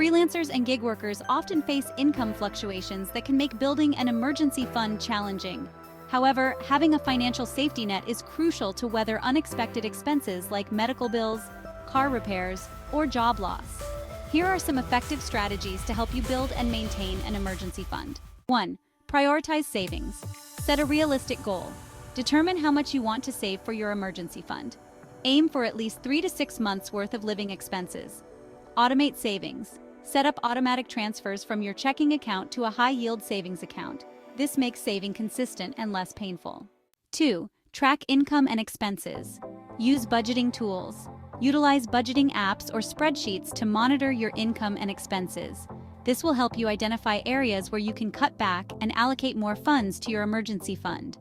Freelancers and gig workers often face income fluctuations that can make building an emergency fund challenging. However, having a financial safety net is crucial to weather unexpected expenses like medical bills, car repairs, or job loss. Here are some effective strategies to help you build and maintain an emergency fund. 1. Prioritize savings. Set a realistic goal. Determine how much you want to save for your emergency fund. Aim for at least 3 to 6 months' worth of living expenses. Automate savings. Set up automatic transfers from your checking account to a high-yield savings account. This makes saving consistent and less painful. 2. Track income and expenses. Use budgeting tools. Utilize budgeting apps or spreadsheets to monitor your income and expenses. This will help you identify areas where you can cut back and allocate more funds to your emergency fund.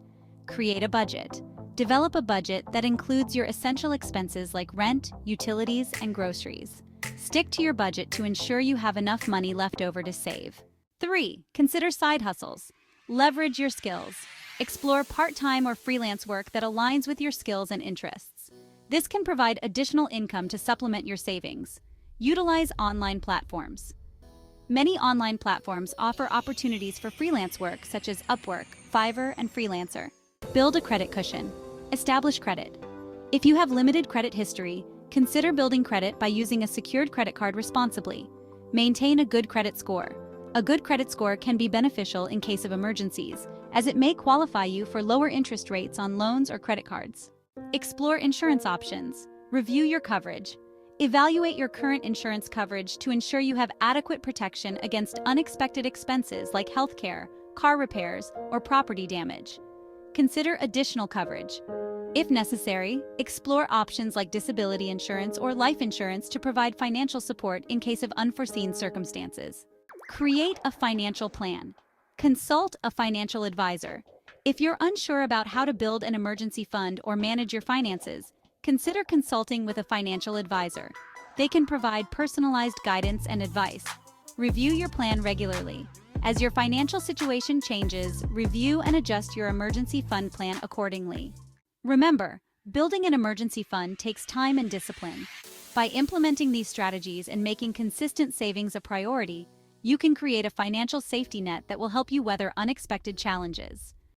Create a budget. Develop a budget that includes your essential expenses like rent, utilities, and groceries. Stick to your budget to ensure you have enough money left over to save. 3. Consider side hustles. Leverage your skills. Explore part-time or freelance work that aligns with your skills and interests. This can provide additional income to supplement your savings. Utilize online platforms. Many online platforms offer opportunities for freelance work such as Upwork, Fiverr, and Freelancer. Build a credit cushion. Establish credit. If you have limited credit history, consider building credit by using a secured credit card responsibly. Maintain a good credit score. A good credit score can be beneficial in case of emergencies, as it may qualify you for lower interest rates on loans or credit cards. Explore insurance options. Review your coverage. Evaluate your current insurance coverage to ensure you have adequate protection against unexpected expenses like healthcare, car repairs, or property damage. Consider additional coverage. If necessary, explore options like disability insurance or life insurance to provide financial support in case of unforeseen circumstances. Create a financial plan. Consult a financial advisor. If you're unsure about how to build an emergency fund or manage your finances, consider consulting with a financial advisor. They can provide personalized guidance and advice. Review your plan regularly. As your financial situation changes, review and adjust your emergency fund plan accordingly. Remember, building an emergency fund takes time and discipline. By implementing these strategies and making consistent savings a priority, you can create a financial safety net that will help you weather unexpected challenges.